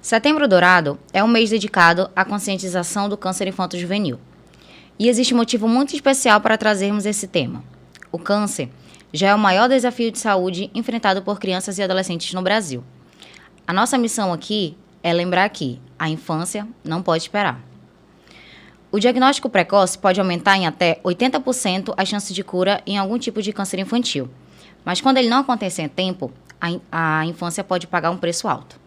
Setembro Dourado é um mês dedicado à conscientização do câncer infanto-juvenil. E existe um motivo muito especial para trazermos esse tema. O câncer já é o maior desafio de saúde enfrentado por crianças e adolescentes no Brasil. A nossa missão aqui é lembrar que a infância não pode esperar. O diagnóstico precoce pode aumentar em até 80% as chances de cura em algum tipo de câncer infantil. Mas quando ele não acontecer em tempo, a infância pode pagar um preço alto.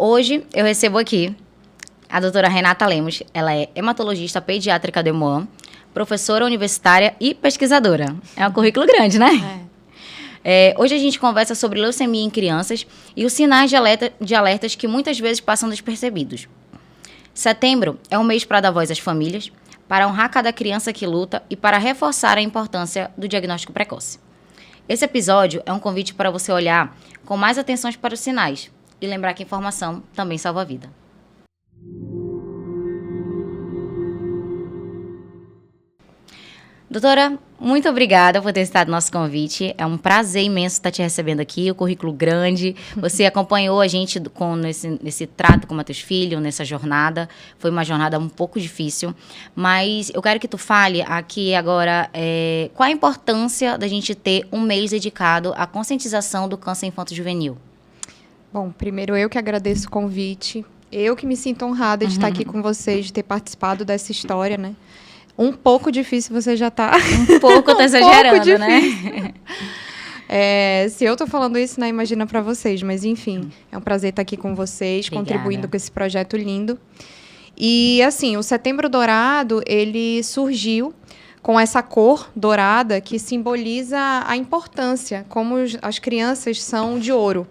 Hoje eu recebo aqui a doutora Renata Lemos. Ela é hematologista pediátrica do Hemoam, professora universitária e pesquisadora. É um currículo grande, né? Hoje a gente conversa sobre leucemia em crianças e os sinais de alertas que muitas vezes passam despercebidos. Setembro é um mês para dar voz às famílias, para honrar cada criança que luta e para reforçar a importância do diagnóstico precoce. Esse episódio é um convite para você olhar com mais atenção para os sinais e lembrar que a informação também salva a vida. Doutora, muito obrigada por ter aceitado nosso convite. É um prazer imenso estar te recebendo aqui, o currículo grande. Você acompanhou a gente nesse trato com os teus filhos, nessa jornada. Foi uma jornada um pouco difícil, mas eu quero que tu fale aqui agora qual a importância da gente ter um mês dedicado à conscientização do câncer infanto-juvenil. Bom, primeiro eu que agradeço o convite. Eu que me sinto honrada de estar aqui com vocês, de ter participado dessa história, né? Um pouco difícil você já tá. Um pouco, tá exagerando, né? Se eu tô falando isso, né, imagina para vocês. Mas, enfim, é um prazer estar aqui com vocês, Obrigada. Contribuindo com esse projeto lindo. E, assim, o Setembro Dourado, ele surgiu com essa cor dourada que simboliza a importância, como as crianças são de ouro.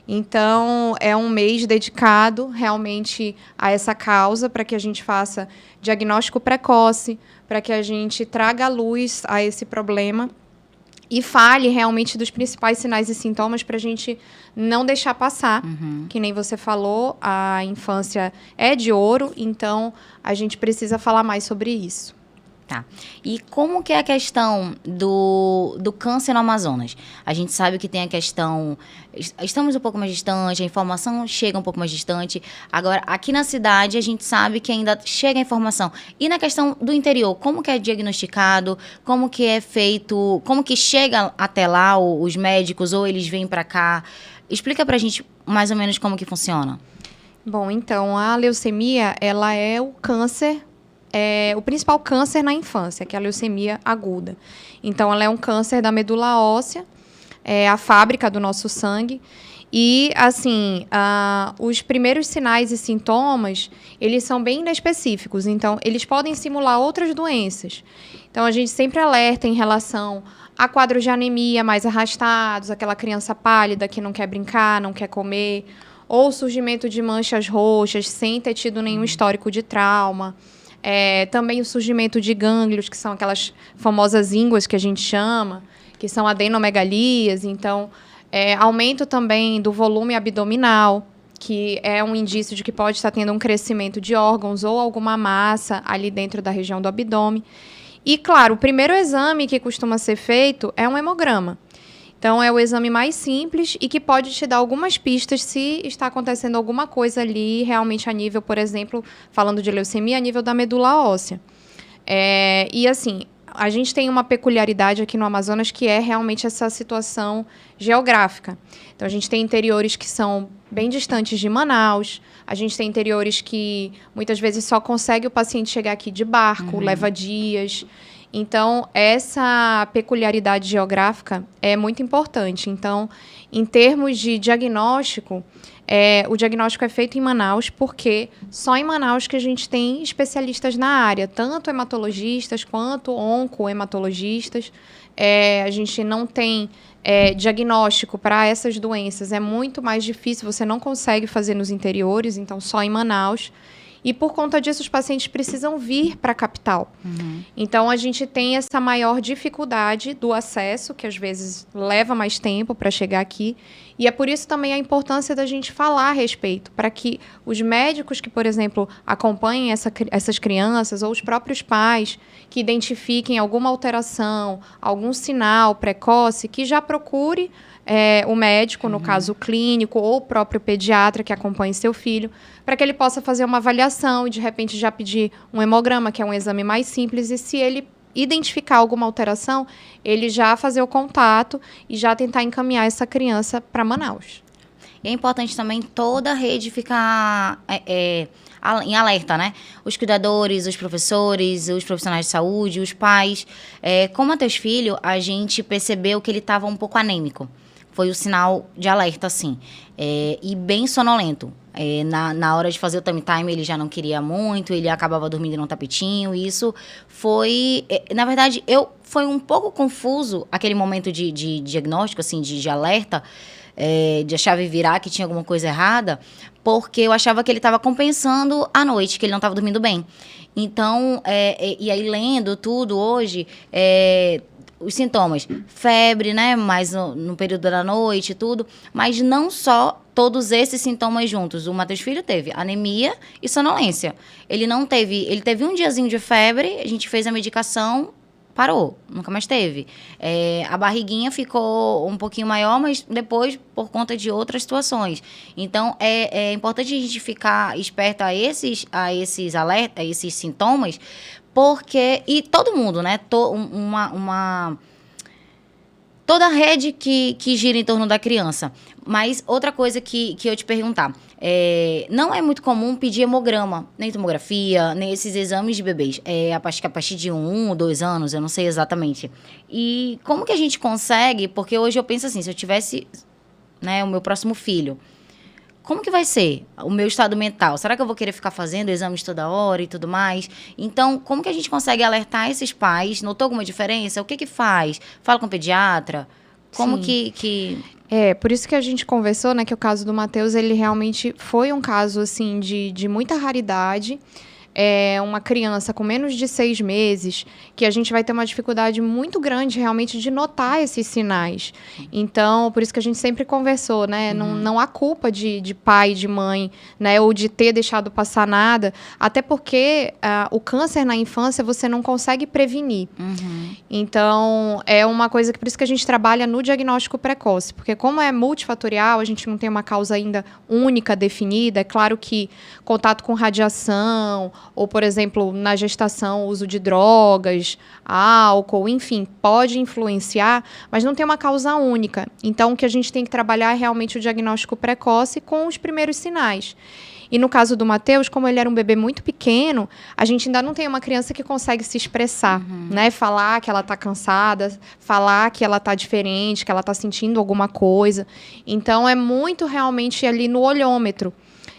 Então, é um mês dedicado realmente a essa causa, para que a gente faça diagnóstico precoce, para que a gente traga à luz a esse problema e fale realmente dos principais sinais e sintomas para a gente não deixar passar. Que nem você falou, a infância é de ouro, então a gente precisa falar mais sobre isso. Tá. E como que é a questão do câncer no Amazonas? A gente sabe que tem a questão... Estamos um pouco mais distante, a informação chega um pouco mais distante. Agora, aqui na cidade, a gente sabe que ainda chega a informação. E na questão do interior, como que é diagnosticado? Como que é feito? Como que chega até lá os médicos ou eles vêm para cá? Explica pra gente mais ou menos como que funciona. Bom, então, a leucemia, ela é o câncer... o principal câncer na infância, que é a leucemia aguda. Então, ela é um câncer da medula óssea, é a fábrica do nosso sangue. E, assim, os primeiros sinais e sintomas, eles são bem inespecíficos. Então, eles podem simular outras doenças. Então, a gente sempre alerta em relação a quadros de anemia mais arrastados, aquela criança pálida que não quer brincar, não quer comer, ou surgimento de manchas roxas sem ter tido nenhum histórico de trauma. Também o surgimento de gânglios, que são aquelas famosas ínguas que a gente chama, que são adenomegalias. Então, aumento também do volume abdominal, que é um indício de que pode estar tendo um crescimento de órgãos ou alguma massa ali dentro da região do abdômen. E, claro, o primeiro exame que costuma ser feito é um hemograma. Então, é o exame mais simples e que pode te dar algumas pistas se está acontecendo alguma coisa ali, realmente a nível, por exemplo, falando de leucemia, a nível da medula óssea. E, assim, a gente tem uma peculiaridade aqui no Amazonas que é realmente essa situação geográfica. Então, a gente tem interiores que são bem distantes de Manaus, a gente tem interiores que muitas vezes só consegue o paciente chegar aqui de barco, leva dias. Então, essa peculiaridade geográfica é muito importante. Então, em termos de diagnóstico, o diagnóstico é feito em Manaus, porque só em Manaus que a gente tem especialistas na área, tanto hematologistas quanto oncohematologistas. A gente não tem diagnóstico para essas doenças, é muito mais difícil, você não consegue fazer nos interiores, então só em Manaus. E, por conta disso, os pacientes precisam vir para a capital. Então, a gente tem essa maior dificuldade do acesso, que às vezes leva mais tempo para chegar aqui. E é por isso também a importância da gente falar a respeito, para que os médicos que, por exemplo, acompanhem essas crianças, ou os próprios pais que identifiquem alguma alteração, algum sinal precoce, que já procure o médico, no caso clínico, ou o próprio pediatra que acompanhe seu filho, para que ele possa fazer uma avaliação e, de repente, já pedir um hemograma, que é um exame mais simples, e se ele identificar alguma alteração, ele já fazer o contato e já tentar encaminhar essa criança para Manaus. E é importante também toda a rede ficar em alerta, né? Os cuidadores, os professores, os profissionais de saúde, os pais. Com o Matheus Filho, a gente percebeu que ele estava um pouco anêmico. Foi o sinal de alerta, assim. E bem sonolento. Na hora de fazer o tummy time, ele já não queria muito, ele acabava dormindo num tapetinho, e isso foi... na verdade, foi um pouco confuso aquele momento de diagnóstico, assim, de alerta, de a chave virar que tinha alguma coisa errada, porque eu achava que ele estava compensando à noite, que ele não estava dormindo bem. Então, e aí lendo tudo hoje... os sintomas, febre, né, mais no período da noite e tudo, mas não só todos esses sintomas juntos. O Matheus Filho teve anemia e sonolência. Ele teve um diazinho de febre, a gente fez a medicação, parou, nunca mais teve. A barriguinha ficou um pouquinho maior, mas depois por conta de outras situações. Então, é importante a gente ficar esperto a esses alertas, a esses sintomas, porque, e todo mundo, né, toda a rede que gira em torno da criança. Mas outra coisa que eu te perguntar, não é muito comum pedir hemograma, nem tomografia, nem esses exames de bebês. Acho que a partir de 1 ou 2 anos, eu não sei exatamente. E como que a gente consegue, porque hoje eu penso assim, se eu tivesse, né, o meu próximo filho, como que vai ser o meu estado mental? Será que eu vou querer ficar fazendo exames toda hora e tudo mais? Então, como que a gente consegue alertar esses pais? Notou alguma diferença? O que faz? Fala com o pediatra? Como que... Por isso que a gente conversou, né, que o caso do Matheus, ele realmente foi um caso, assim, de muita raridade. Uma criança com menos de 6 meses, que a gente vai ter uma dificuldade muito grande realmente de notar esses sinais. Então, por isso que a gente sempre conversou, né? Não há culpa de pai, de mãe, né? Ou de ter deixado passar nada. Até porque o câncer na infância você não consegue prevenir. Então, é uma coisa que por isso que a gente trabalha no diagnóstico precoce. Porque como é multifatorial, a gente não tem uma causa ainda única, definida. É claro que contato com radiação, ou, por exemplo, na gestação, uso de drogas, álcool, enfim, pode influenciar, mas não tem uma causa única. Então, o que a gente tem que trabalhar é realmente o diagnóstico precoce com os primeiros sinais. E no caso do Matheus, como ele era um bebê muito pequeno, a gente ainda não tem uma criança que consegue se expressar, né? Falar que ela está cansada, falar que ela está diferente, que ela está sentindo alguma coisa. Então, é muito realmente ali no olhômetro.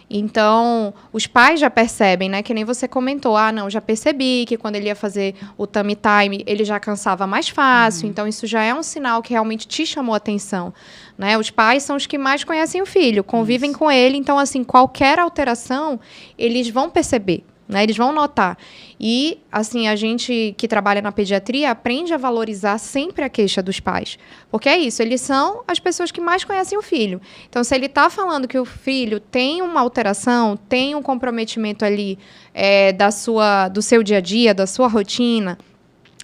Então, os pais já percebem, né? Que nem você comentou. Não, já percebi que quando ele ia fazer o tummy time, ele já cansava mais fácil. Então, isso já é um sinal que realmente te chamou a atenção, né? Os pais são os que mais conhecem o filho, convivem com ele. Então, assim, qualquer alteração, eles vão perceber, né? Eles vão notar. E, assim, a gente que trabalha na pediatria aprende a valorizar sempre a queixa dos pais. Porque é isso, eles são as pessoas que mais conhecem o filho. Então, se ele está falando que o filho tem uma alteração, tem um comprometimento ali do seu dia a dia, da sua rotina,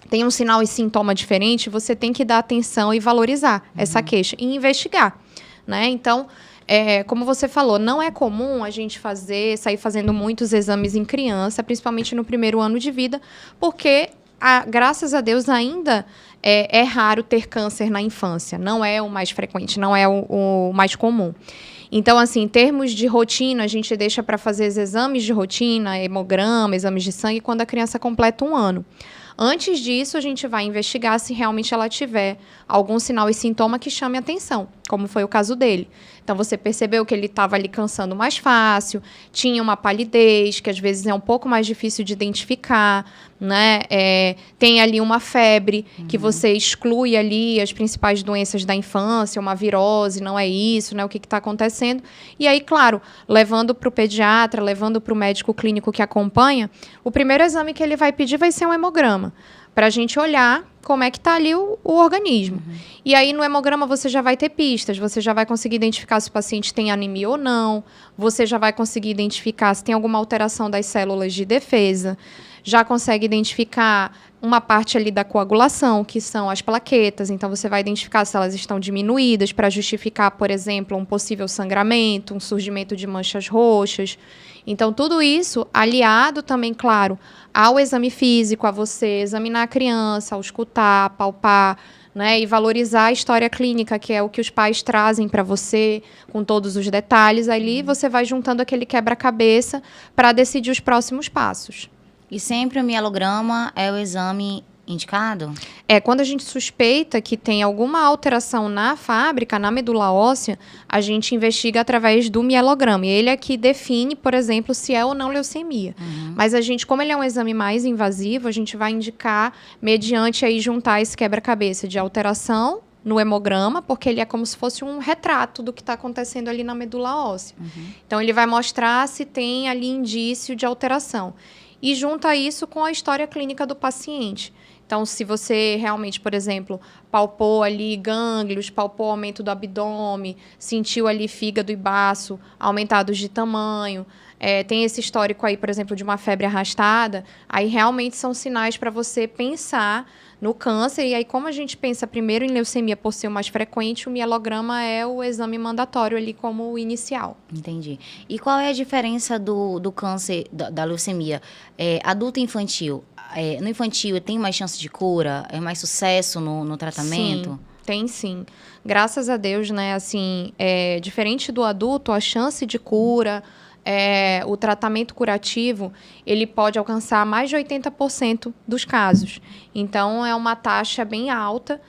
tem um sinal e sintoma diferente, você tem que dar atenção e valorizar essa queixa e investigar, né? Então, como você falou, não é comum a gente sair fazendo muitos exames em criança, principalmente no primeiro ano de vida, porque, graças a Deus, ainda é raro ter câncer na infância. Não é o mais frequente, não é o mais comum. Então, assim, em termos de rotina, a gente deixa para fazer os exames de rotina, hemograma, exames de sangue, quando a criança completa 1 ano. Antes disso, a gente vai investigar se realmente ela tiver algum sinal e sintoma que chame atenção, como foi o caso dele. Então, você percebeu que ele estava ali cansando mais fácil, tinha uma palidez, que às vezes é um pouco mais difícil de identificar, né? Tem ali uma febre, que você exclui ali as principais doenças da infância, uma virose, não é isso, né? O que está acontecendo? E aí, claro, levando para o pediatra, levando para o médico clínico que acompanha, o primeiro exame que ele vai pedir vai ser um hemograma. para a gente olhar como é que está ali o organismo. E aí, no hemograma, você já vai ter pistas, você já vai conseguir identificar se o paciente tem anemia ou não, você já vai conseguir identificar se tem alguma alteração das células de defesa, já consegue identificar uma parte ali da coagulação, que são as plaquetas. Então, você vai identificar se elas estão diminuídas para justificar, por exemplo, um possível sangramento, um surgimento de manchas roxas. Então, tudo isso aliado também, claro, ao exame físico, a você examinar a criança, auscultar, palpar, né, e valorizar a história clínica, que é o que os pais trazem para você, com todos os detalhes. Ali você vai juntando aquele quebra-cabeça para decidir os próximos passos. E sempre o mielograma é o exame indicado? Quando a gente suspeita que tem alguma alteração na fábrica, na medula óssea, a gente investiga através do mielograma. E ele é que define, por exemplo, se é ou não leucemia. Mas a gente, como ele é um exame mais invasivo, a gente vai indicar, mediante aí juntar esse quebra-cabeça de alteração no hemograma, porque ele é como se fosse um retrato do que está acontecendo ali na medula óssea. Então, ele vai mostrar se tem ali indício de alteração. E junta isso com a história clínica do paciente. Então, se você realmente, por exemplo, palpou ali gânglios, palpou aumento do abdômen, sentiu ali fígado e baço aumentados de tamanho, tem esse histórico aí, por exemplo, de uma febre arrastada, aí realmente são sinais para você pensar no câncer. E aí, como a gente pensa primeiro em leucemia por ser o mais frequente, o mielograma é o exame mandatório ali como o inicial. Entendi. E qual é a diferença do câncer, da leucemia adulto e infantil? No infantil tem mais chance de cura? É mais sucesso no tratamento? Sim, tem sim. Graças a Deus, né? Assim, diferente do adulto, a chance de cura, o tratamento curativo, ele pode alcançar mais de 80% dos casos. Então, é uma taxa bem alta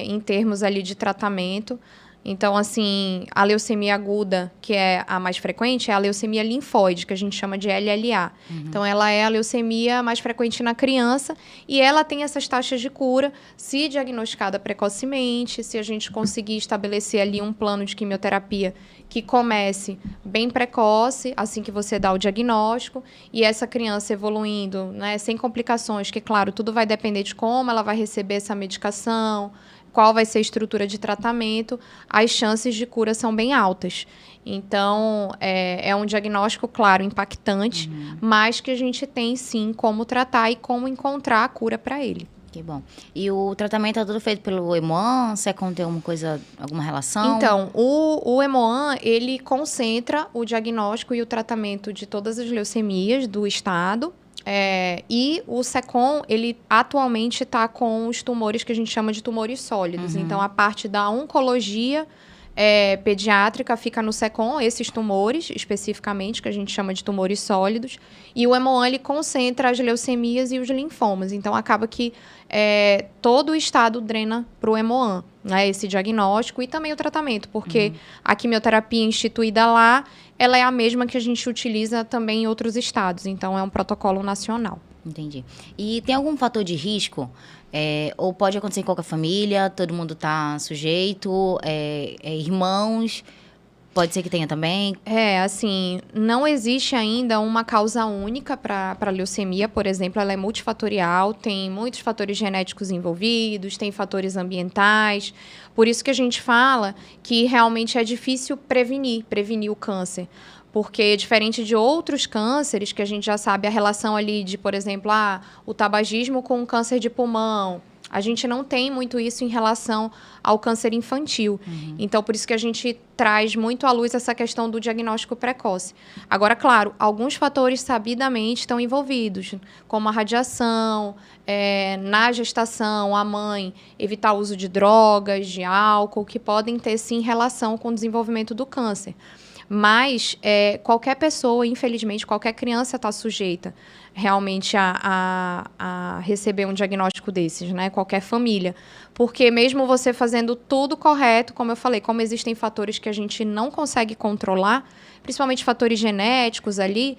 em termos ali de tratamento. Então, assim, a leucemia aguda, que é a mais frequente, é a leucemia linfóide, que a gente chama de LLA. Então, ela é a leucemia mais frequente na criança e ela tem essas taxas de cura se diagnosticada precocemente, se a gente conseguir estabelecer ali um plano de quimioterapia que comece bem precoce, assim que você dá o diagnóstico, e essa criança evoluindo, né, sem complicações, que, claro, tudo vai depender de como ela vai receber essa medicação, qual vai ser a estrutura de tratamento, as chances de cura são bem altas. Então, é um diagnóstico, claro, impactante, mas que a gente tem, sim, como tratar e como encontrar a cura para ele. Que bom. E o tratamento é todo feito pelo Hemoan? Você tem alguma relação? Então, o Hemoan, ele concentra o diagnóstico e o tratamento de todas as leucemias do estado. E o SECOM, ele atualmente está com os tumores que a gente chama de tumores sólidos. Então, a parte da oncologia pediátrica fica no SECOM, esses tumores, especificamente, que a gente chama de tumores sólidos. E o Hemoan, ele concentra as leucemias e os linfomas. Então, acaba que todo o estado drena para o Hemoan, né, esse diagnóstico e também o tratamento, porque a quimioterapia instituída lá, ela é a mesma que a gente utiliza também em outros estados. Então, é um protocolo nacional. Entendi. E tem algum fator de risco? Ou pode acontecer em qualquer família? Todo mundo está sujeito? Irmãos? Pode ser que tenha também? Assim, não existe ainda uma causa única para a leucemia, por exemplo, ela é multifatorial, tem muitos fatores genéticos envolvidos, tem fatores ambientais, por isso que a gente fala que realmente é difícil prevenir o câncer, porque diferente de outros cânceres, que a gente já sabe a relação ali de, por exemplo, o tabagismo com o câncer de pulmão, a gente não tem muito isso em relação ao câncer infantil. Então, por isso que a gente traz muito à luz essa questão do diagnóstico precoce. Agora, claro, alguns fatores sabidamente estão envolvidos, como a radiação, na gestação, a mãe evitar o uso de drogas, de álcool, que podem ter, sim, relação com o desenvolvimento do câncer. Mas qualquer pessoa, infelizmente, qualquer criança está sujeita realmente a receber um diagnóstico desses, né? Qualquer família. Porque mesmo você fazendo tudo correto, como eu falei, como existem fatores que a gente não consegue controlar, principalmente fatores genéticos ali,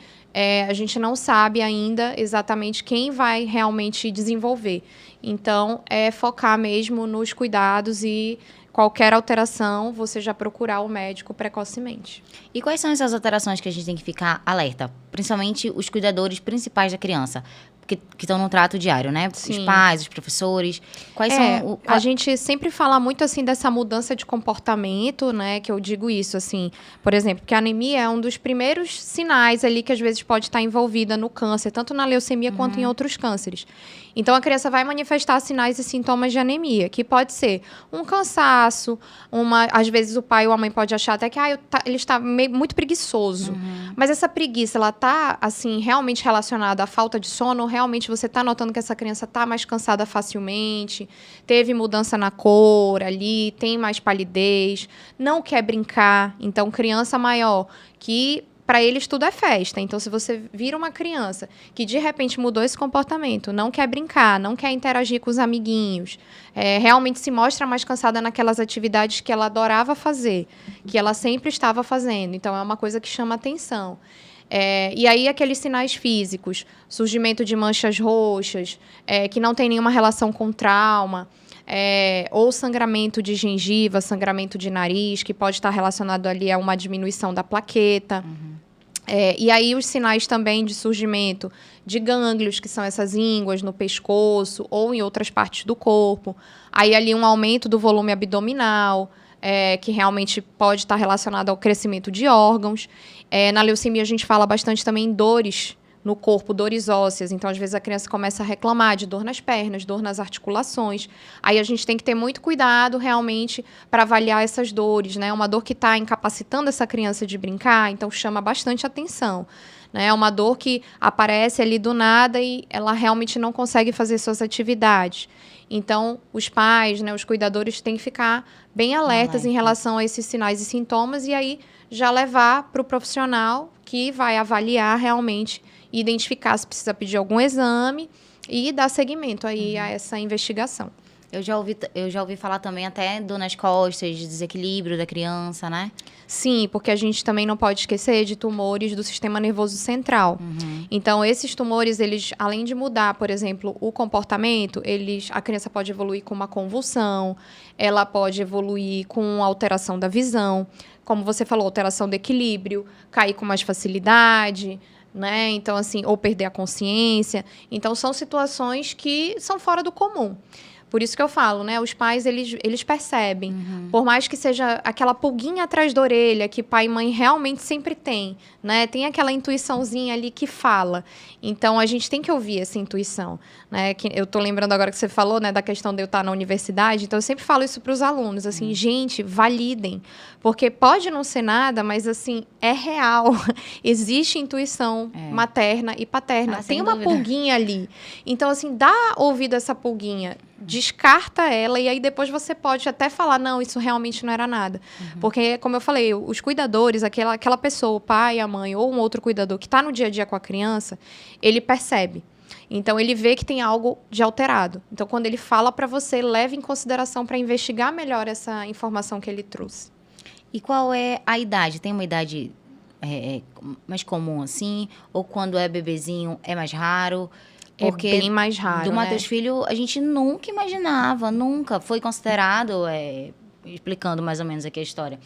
a gente não sabe ainda exatamente quem vai realmente desenvolver. Então, focar mesmo nos cuidados e qualquer alteração, você já procurar o médico precocemente. E quais são essas alterações que a gente tem que ficar alerta? principalmente os cuidadores principais da criança, que estão no trato diário, né? Sim. Os pais, os professores. Quais são... A gente sempre fala muito, assim, dessa mudança de comportamento, né? Que eu digo isso, assim. Por exemplo, que a anemia é um dos primeiros sinais ali que às vezes pode estar envolvida no câncer, tanto na leucemia quanto em outros cânceres. Então, a criança vai manifestar sinais e sintomas de anemia, que pode ser um cansaço, às vezes o pai ou a mãe pode achar até que ele está muito preguiçoso. Mas essa preguiça, ela está, assim, realmente relacionada à falta de sono, ou realmente você está notando que essa criança está mais cansada facilmente, teve mudança na cor ali, tem mais palidez, não quer brincar. Então, criança maior que... Para eles tudo é festa. Então, se você vira uma criança que de repente mudou esse comportamento, não quer brincar, não quer interagir com os amiguinhos, realmente se mostra mais cansada naquelas atividades que ela adorava fazer, que ela sempre estava fazendo. Então, é uma coisa que chama atenção. E aí, aqueles sinais físicos, surgimento de manchas roxas, que não tem nenhuma relação com trauma, ou sangramento de gengiva, sangramento de nariz, que pode estar relacionado ali a uma diminuição da plaqueta. E aí os sinais também de surgimento de gânglios, que são essas ínguas no pescoço ou em outras partes do corpo. Aí ali um aumento do volume abdominal, que realmente pode estar relacionado ao crescimento de órgãos. Na leucemia a gente fala bastante também em dores no corpo, dores ósseas. Então, às vezes, a criança começa a reclamar de dor nas pernas, dor nas articulações. Aí, a gente tem que ter muito cuidado, realmente, para avaliar essas dores, né? Uma dor que está incapacitando essa criança de brincar, então, chama bastante atenção. Né? É uma dor que aparece ali do nada e ela realmente não consegue fazer suas atividades. Então, os pais, né, os cuidadores têm que ficar bem alertas em relação a esses sinais e sintomas e aí já levar para o profissional que vai avaliar realmente e identificar se precisa pedir algum exame e dar seguimento aí a essa investigação. Eu já ouvi falar também até dor nas costas, de desequilíbrio da criança, né? Sim, porque a gente também não pode esquecer de tumores do sistema nervoso central. Então, esses tumores, eles, além de mudar, por exemplo, o comportamento, a criança pode evoluir com uma convulsão, ela pode evoluir com alteração da visão, como você falou, alteração do equilíbrio, cair com mais facilidade, né? Então, assim, ou perder a consciência. Então, são situações que são fora do comum. Por isso que eu falo, né? Os pais, eles percebem. Por mais que seja aquela pulguinha atrás da orelha que pai e mãe realmente sempre tem, né? Tem aquela intuiçãozinha ali que fala. Então, a gente tem que ouvir essa intuição, né? Que eu tô lembrando agora que você falou, né? Da questão de eu estar na universidade. Então, eu sempre falo isso para os alunos, assim, gente, validem. Porque pode não ser nada, mas, assim, é real. Existe intuição materna e paterna. Tem uma pulguinha ali. Então, assim, dá ouvido a essa pulguinha. Descarta ela e aí depois você pode até falar, não, isso realmente não era nada. Porque, como eu falei, os cuidadores, aquela pessoa, o pai, a mãe ou um outro cuidador que está no dia a dia com a criança, ele percebe. Então, ele vê que tem algo de alterado. Então, quando ele fala para você, leve em consideração para investigar melhor essa informação que ele trouxe. E qual é a idade? Tem uma idade mais comum assim? Ou quando é bebezinho é mais raro? Porque é bem mais raro, do Matheus Filho, a gente nunca imaginava, nunca foi considerado, explicando mais ou menos aqui a história.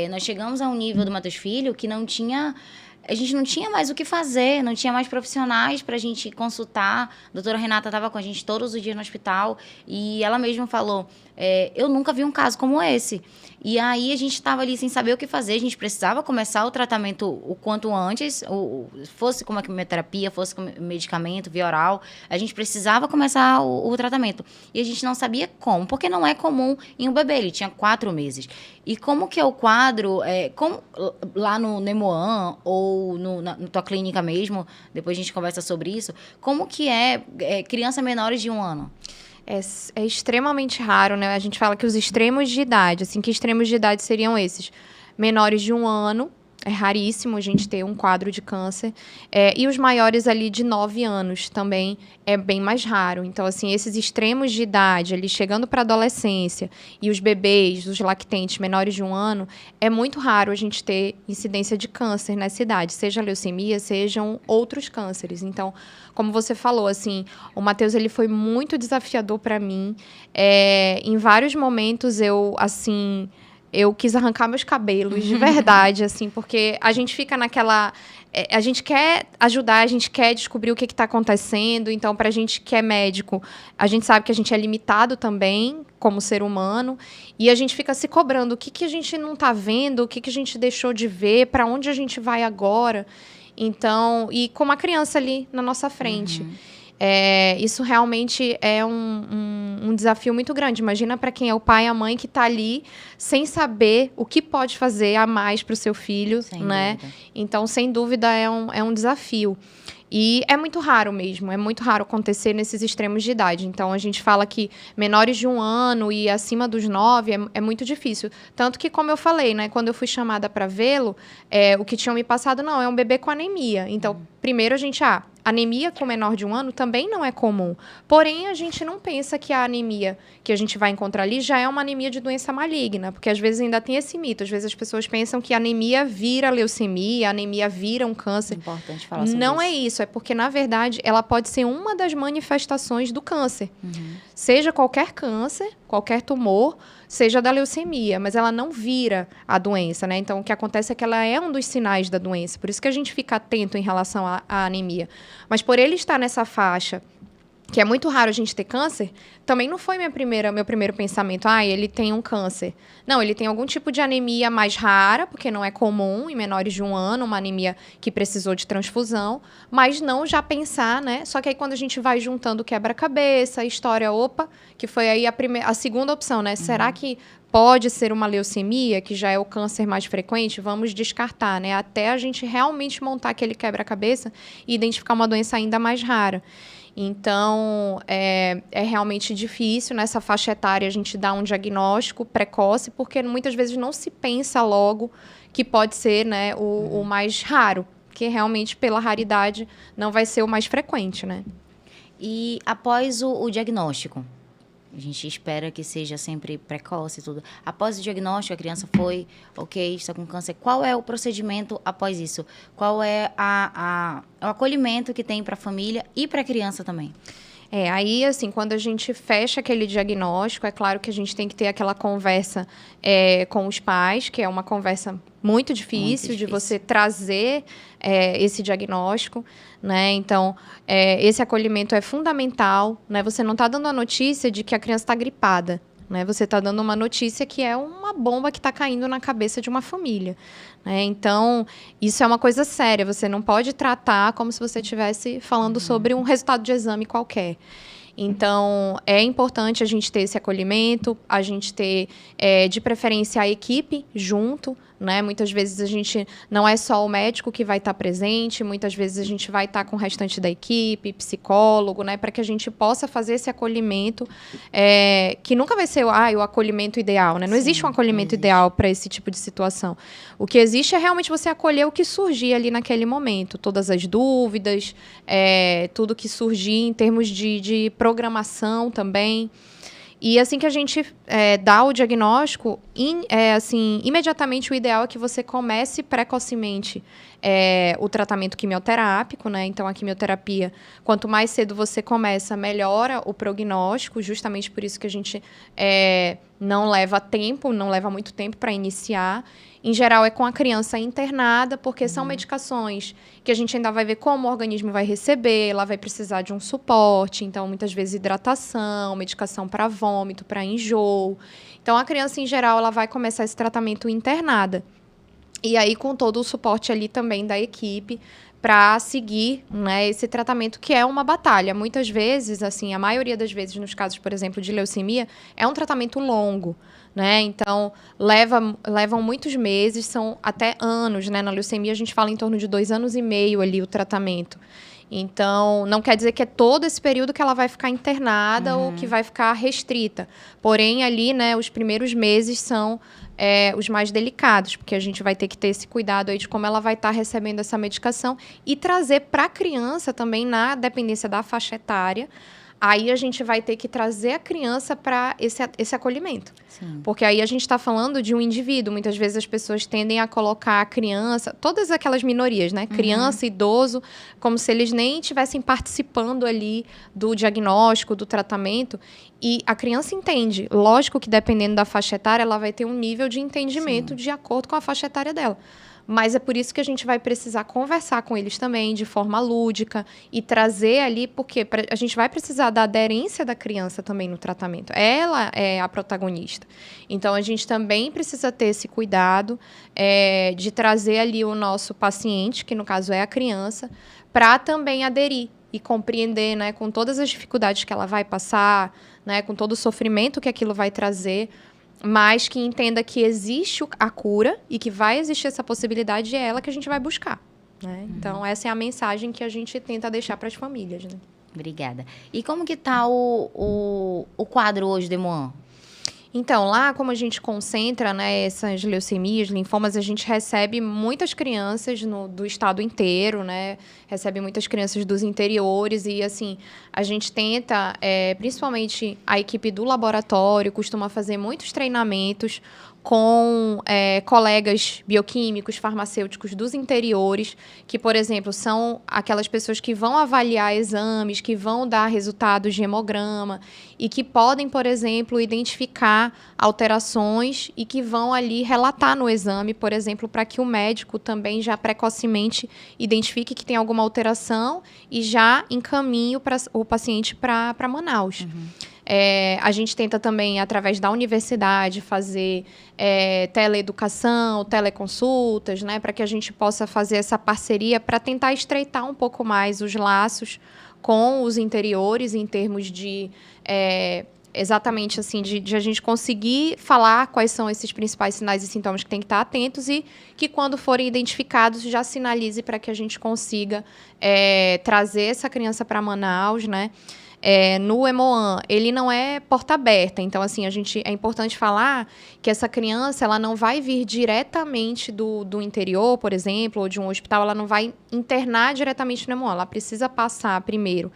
Nós chegamos a um nível do Matheus Filho que a gente não tinha mais o que fazer, não tinha mais profissionais para a gente consultar. A doutora Renata estava com a gente todos os dias no hospital e ela mesma falou, eu nunca vi um caso como esse. E aí a gente estava ali sem saber o que fazer, a gente precisava começar o tratamento o quanto antes, fosse com uma quimioterapia, fosse com medicamento, via oral, a gente precisava começar o tratamento. E a gente não sabia como, porque não é comum em um bebê, ele tinha 4 meses. E como que é o quadro, lá no Nemoan ou na tua clínica mesmo, depois a gente conversa sobre isso, como que é criança menores de 1 ano? É extremamente raro, né? A gente fala que os extremos de idade, assim, que extremos de idade seriam esses? Menores de 1 ano, é raríssimo a gente ter um quadro de câncer. E os maiores ali de 9 anos também é bem mais raro. Então, assim, esses extremos de idade, ali chegando para a adolescência, e os bebês, os lactentes menores de 1 ano, é muito raro a gente ter incidência de câncer nessa idade, seja leucemia, sejam outros cânceres. Então, como você falou, assim, o Matheus, ele foi muito desafiador para mim. Em vários momentos eu eu quis arrancar meus cabelos, de verdade, assim, porque a gente fica naquela... A gente quer ajudar, a gente quer descobrir o que está acontecendo. Então, para a gente que é médico, a gente sabe que a gente é limitado também, como ser humano. E a gente fica se cobrando o que a gente não está vendo, o que a gente deixou de ver, para onde a gente vai agora. Então, e com uma criança ali na nossa frente. Isso realmente é um desafio muito grande. Imagina para quem é o pai e a mãe que está ali sem saber o que pode fazer a mais para o seu filho, né? Dúvida. Então, sem dúvida, é um desafio. E é muito raro mesmo, é muito raro acontecer nesses extremos de idade. Então, a gente fala que menores de 1 ano e acima dos 9 é muito difícil. Tanto que, como eu falei, né, quando eu fui chamada para vê-lo, o que tinham me passado, não, é um bebê com anemia. Então, primeiro a gente, anemia com menor de 1 ano também não é comum. Porém, a gente não pensa que a anemia que a gente vai encontrar ali já é uma anemia de doença maligna, porque às vezes ainda tem esse mito. Às vezes as pessoas pensam que a anemia vira leucemia, a anemia vira um câncer. É importante falar sobre não isso. É isso, é porque, na verdade, ela pode ser uma das manifestações do câncer. Seja qualquer câncer, qualquer tumor, seja da leucemia, mas ela não vira a doença, né? Então, o que acontece é que ela é um dos sinais da doença. Por isso que a gente fica atento em relação à anemia. Mas por ele estar nessa faixa, que é muito raro a gente ter câncer, também não foi meu primeiro pensamento, ele tem um câncer. Não, ele tem algum tipo de anemia mais rara, porque não é comum em menores de 1 ano, uma anemia que precisou de transfusão, mas não já pensar, né? Só que aí quando a gente vai juntando quebra-cabeça, a história, que foi aí a segunda opção, né? Será que pode ser uma leucemia, que já é o câncer mais frequente? Vamos descartar, né? Até a gente realmente montar aquele quebra-cabeça e identificar uma doença ainda mais rara. Então, é realmente difícil nessa faixa etária a gente dar um diagnóstico precoce, porque muitas vezes não se pensa logo que pode ser, né, o mais raro, que realmente pela raridade não vai ser o mais frequente, né? E após o diagnóstico, a gente espera que seja sempre precoce e tudo. Após o diagnóstico, a criança foi, está com câncer. Qual é o procedimento após isso? Qual é o acolhimento que tem para a família e para a criança também? Aí, assim, quando a gente fecha aquele diagnóstico, é claro que a gente tem que ter aquela conversa com os pais, que é uma conversa muito difícil de você trazer esse diagnóstico, né? Então, esse acolhimento é fundamental, né? Você não está dando a notícia de que a criança está gripada, né? Você está dando uma notícia que é uma bomba que está caindo na cabeça de uma família, né? Então, isso é uma coisa séria. Você não pode tratar como se você estivesse falando sobre um resultado de exame qualquer. Então, é importante a gente ter esse acolhimento, a gente ter, de preferência, a equipe junto, né? Muitas vezes a gente não é só o médico que vai estar presente, muitas vezes a gente vai estar com o restante da equipe, psicólogo, né? Para que a gente possa fazer esse acolhimento, que nunca vai ser o acolhimento ideal, né? Não existe um acolhimento ideal para esse tipo de situação. O que existe é realmente você acolher o que surgir ali naquele momento, todas as dúvidas, tudo que surgir em termos de programação também. E assim que a gente dá o diagnóstico, imediatamente o ideal é que você comece precocemente o tratamento quimioterápico, né? Então, a quimioterapia, quanto mais cedo você começa, melhora o prognóstico, justamente por isso que a gente não leva muito tempo para iniciar. Em geral, é com a criança internada, porque são medicações que a gente ainda vai ver como o organismo vai receber, ela vai precisar de um suporte, então, muitas vezes, hidratação, medicação para vômito, para enjoo. Então, a criança, em geral, ela vai começar esse tratamento internada. E aí, com todo o suporte ali também da equipe, para seguir, né, esse tratamento, que é uma batalha. Muitas vezes, assim, a maioria das vezes, nos casos, por exemplo, de leucemia, é um tratamento longo, né? Então, levam muitos meses, são até anos, né? Na leucemia, a gente fala em torno de 2 anos e meio ali o tratamento. Então, não quer dizer que é todo esse período que ela vai ficar internada ou que vai ficar restrita. Porém, ali, né, os primeiros meses são os mais delicados, porque a gente vai ter que ter esse cuidado aí de como ela vai estar recebendo essa medicação e trazer para a criança também, na dependência da faixa etária, aí a gente vai ter que trazer a criança para esse acolhimento. Sim. Porque aí a gente está falando de um indivíduo. Muitas vezes as pessoas tendem a colocar a criança, todas aquelas minorias, né? Criança, idoso, como se eles nem estivessem participando ali do diagnóstico, do tratamento. E a criança entende. Lógico que dependendo da faixa etária, ela vai ter um nível de entendimento de acordo com a faixa etária dela. Mas é por isso que a gente vai precisar conversar com eles também, de forma lúdica, e trazer ali, porque a gente vai precisar da aderência da criança também no tratamento. Ela é a protagonista. Então, a gente também precisa ter esse cuidado de trazer ali o nosso paciente, que no caso é a criança, para também aderir e compreender, né, com todas as dificuldades que ela vai passar, né, com todo o sofrimento que aquilo vai trazer, mas que entenda que existe a cura e que vai existir essa possibilidade, e é ela que a gente vai buscar, né? Então, essa é a mensagem que a gente tenta deixar para as famílias, né? Obrigada. E como que tá o quadro hoje do Hemoan? Então, lá, como a gente concentra, né, essas leucemias, linfomas, a gente recebe muitas crianças do estado inteiro, né? Recebe muitas crianças dos interiores e, assim, a gente tenta, principalmente a equipe do laboratório, costuma fazer muitos treinamentos com colegas bioquímicos, farmacêuticos dos interiores, que, por exemplo, são aquelas pessoas que vão avaliar exames, que vão dar resultados de hemograma e que podem, por exemplo, identificar alterações e que vão ali relatar no exame, por exemplo, para que o médico também já precocemente identifique que tem alguma alteração e já encaminhe o paciente para Manaus. A gente tenta também, através da universidade, fazer teleeducação, teleconsultas, né, para que a gente possa fazer essa parceria para tentar estreitar um pouco mais os laços com os interiores, em termos de exatamente assim, de a gente conseguir falar quais são esses principais sinais e sintomas que tem que estar atentos e que, quando forem identificados, já sinalize para que a gente consiga trazer essa criança para Manaus, né? No Hemoan, ele não é porta aberta, então, assim, é importante falar que essa criança, ela não vai vir diretamente do interior, por exemplo, ou de um hospital, ela não vai internar diretamente no Hemoan, ela precisa passar primeiro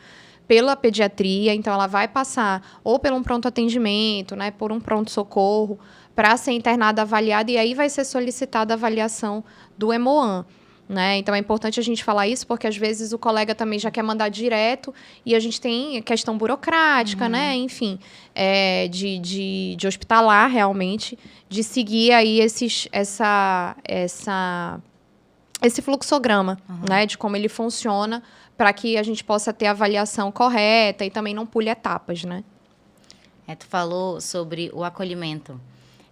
pela pediatria, então ela vai passar ou por um pronto atendimento, né, por um pronto-socorro, para ser internada, avaliada, e aí vai ser solicitada a avaliação do Hemoan. Né? Então, é importante a gente falar isso, porque às vezes o colega também já quer mandar direto e a gente tem questão burocrática, né? Enfim, de hospitalar realmente, de seguir aí esse fluxograma, né? De como ele funciona, para que a gente possa ter a avaliação correta e também não pule etapas, né? Tu falou sobre o acolhimento.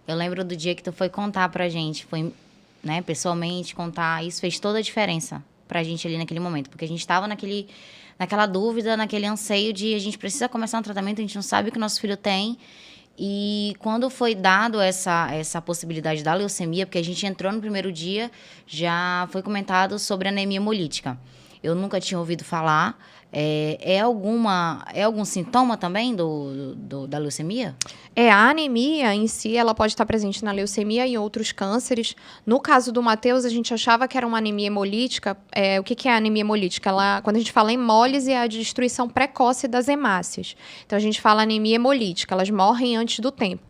Eu lembro do dia que tu foi contar pra gente, foi... né, pessoalmente, contar, isso fez toda a diferença pra gente ali naquele momento, porque a gente estava naquela dúvida, naquele anseio de a gente precisa começar um tratamento, a gente não sabe o que o nosso filho tem, e quando foi dado essa possibilidade da leucemia, porque a gente entrou no primeiro dia, já foi comentado sobre anemia hemolítica. Eu nunca tinha ouvido falar. É algum sintoma também da leucemia? A anemia em si, ela pode estar presente na leucemia e em outros cânceres. No caso do Matheus, a gente achava que era uma anemia hemolítica. O que é a anemia hemolítica? Quando a gente fala em hemólise, é a destruição precoce das hemácias. Então, a gente fala anemia hemolítica, elas morrem antes do tempo.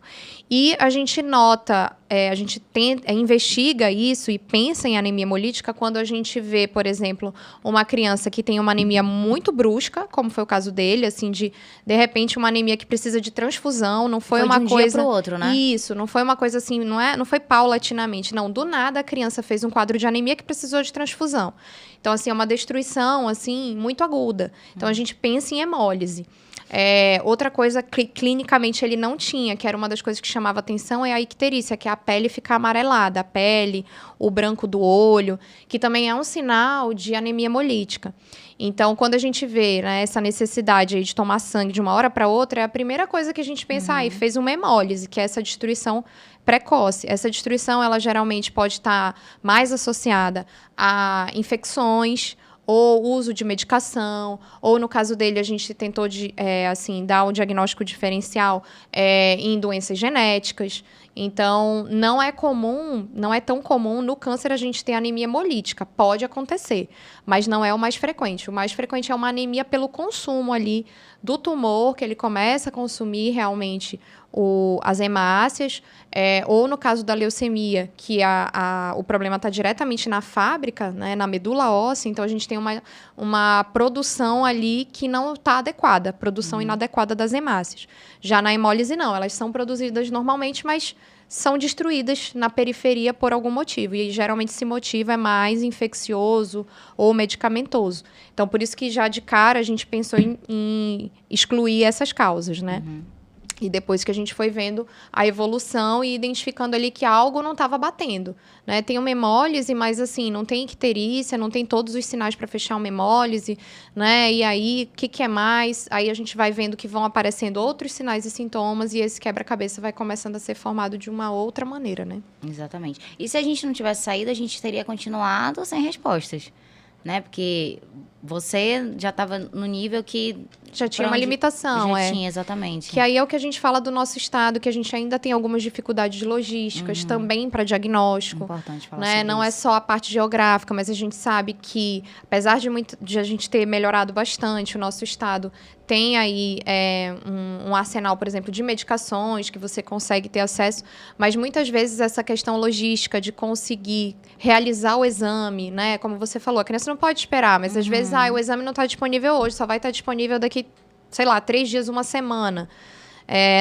E a gente nota, a gente investiga isso e pensa em anemia hemolítica quando a gente vê, por exemplo, uma criança que tem uma anemia muito brusca, como foi o caso dele, assim, de repente, uma anemia que precisa de transfusão, não foi uma de um coisa... dia pro outro, né? Isso, não foi uma coisa assim, não foi paulatinamente, não. Do nada, a criança fez um quadro de anemia que precisou de transfusão. Então, assim, é uma destruição, assim, muito aguda. Então, a gente pensa em hemólise. Outra coisa que clinicamente ele não tinha, que era uma das coisas que chamava atenção, é a icterícia, que é a pele ficar amarelada, a pele, o branco do olho, que também é um sinal de anemia hemolítica. Então, quando a gente vê, né, essa necessidade aí de tomar sangue de uma hora para outra, é a primeira coisa que a gente pensa, fez uma hemólise, que é essa destruição precoce. Essa destruição, ela geralmente pode estar mais associada a infecções, ou uso de medicação, ou no caso dele a gente tentou dar um diagnóstico diferencial em doenças genéticas. Então, não é tão comum no câncer a gente ter anemia hemolítica. Pode acontecer, mas não é o mais frequente. O mais frequente é uma anemia pelo consumo ali do tumor, que ele começa a consumir realmente as hemácias, ou no caso da leucemia, que o problema está diretamente na fábrica, né, na medula óssea, então a gente tem uma produção ali que não está adequada, produção inadequada das hemácias. Já na hemólise, não, elas são produzidas normalmente, mas são destruídas na periferia por algum motivo. E geralmente esse motivo é mais infeccioso ou medicamentoso. Então, por isso que já de cara a gente pensou em excluir essas causas, né? E depois que a gente foi vendo a evolução e identificando ali que algo não estava batendo, né? Tem uma hemólise, mas assim, não tem icterícia, não tem todos os sinais para fechar uma hemólise, né? E aí, o que é mais? Aí a gente vai vendo que vão aparecendo outros sinais e sintomas e esse quebra-cabeça vai começando a ser formado de uma outra maneira, né? Exatamente. E se a gente não tivesse saído, a gente teria continuado sem respostas, né? Porque você já estava no nível que... Já tinha uma limitação, Já tinha, exatamente. Que aí é o que a gente fala do nosso estado, que a gente ainda tem algumas dificuldades logísticas também para diagnóstico. Importante falar né? sobre Não isso. é só a parte geográfica, mas a gente sabe que, apesar de a gente ter melhorado bastante, o nosso estado tem aí um arsenal, por exemplo, de medicações que você consegue ter acesso, mas muitas vezes essa questão logística de conseguir realizar o exame, né? Como você falou, a criança não pode esperar, mas às vezes o exame não está disponível hoje, só vai estar disponível daqui, sei lá, 3 dias, uma semana.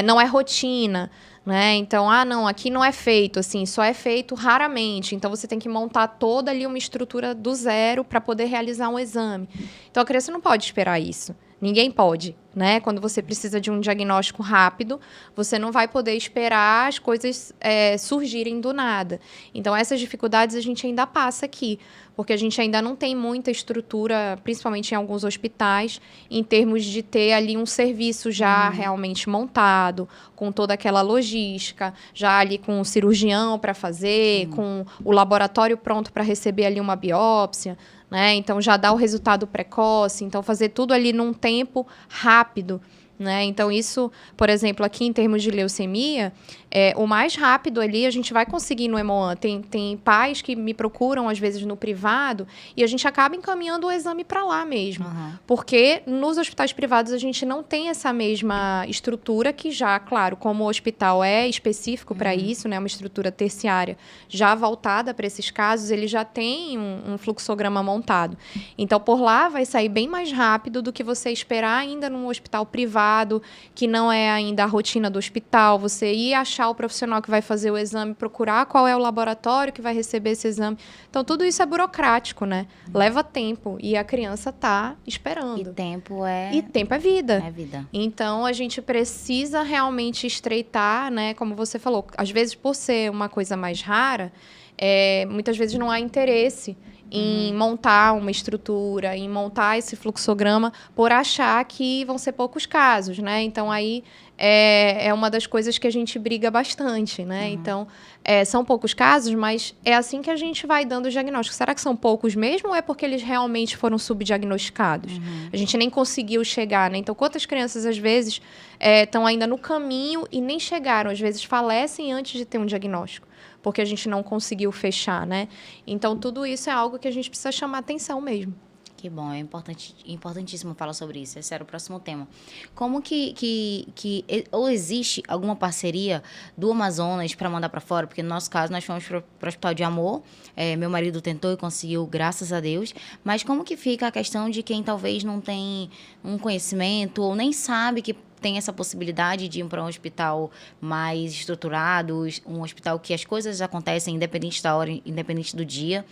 Não é rotina, né? Então, não, aqui não é feito, assim, só é feito raramente. Então, você tem que montar toda ali uma estrutura do zero para poder realizar um exame. Então, a criança não pode esperar isso. Ninguém pode, né? Quando você precisa de um diagnóstico rápido, você não vai poder esperar as coisas surgirem do nada. Então, essas dificuldades a gente ainda passa aqui, porque a gente ainda não tem muita estrutura, principalmente em alguns hospitais, em termos de ter ali um serviço já realmente montado, com toda aquela logística, já ali com o cirurgião para fazer, com o laboratório pronto para receber ali uma biópsia, né? Então, já dá o resultado precoce. Então, fazer tudo ali num tempo rápido, né? Então, isso, por exemplo, aqui em termos de leucemia, o mais rápido ali a gente vai conseguir no Hemoan. Tem pais que me procuram, às vezes, no privado, e a gente acaba encaminhando o exame para lá mesmo. Porque nos hospitais privados a gente não tem essa mesma estrutura que já, claro, como o hospital é específico para isso, né? Uma estrutura terciária já voltada para esses casos, ele já tem um fluxograma montado. Então, por lá vai sair bem mais rápido do que você esperar ainda num hospital privado, que não é ainda a rotina do hospital, você ir achar o profissional que vai fazer o exame, procurar qual é o laboratório que vai receber esse exame. Então, tudo isso é burocrático, né? Leva tempo e a criança está esperando. E tempo é vida. É vida. Então, a gente precisa realmente estreitar, né? Como você falou, às vezes, por ser uma coisa mais rara, muitas vezes não há interesse em montar uma estrutura, em montar esse fluxograma, por achar que vão ser poucos casos, né? Então, aí é uma das coisas que a gente briga bastante, né? Então, são poucos casos, mas é assim que a gente vai dando o diagnóstico. Será que são poucos mesmo ou é porque eles realmente foram subdiagnosticados? A gente nem conseguiu chegar, né? Então, quantas crianças, às vezes, estão ainda no caminho e nem chegaram, às vezes falecem antes de ter um diagnóstico, porque a gente não conseguiu fechar, né? Então, tudo isso é algo que a gente precisa chamar atenção mesmo. Que bom, é importantíssimo falar sobre isso. Esse era o próximo tema. Como ou existe alguma parceria do Amazonas para mandar para fora? Porque no nosso caso, nós fomos para o Hospital de Amor. Meu marido tentou e conseguiu, graças a Deus. Mas como que fica a questão de quem talvez não tem um conhecimento ou nem sabe que tem essa possibilidade de ir para um hospital mais estruturado, um hospital que as coisas acontecem independente da hora, independente do dia?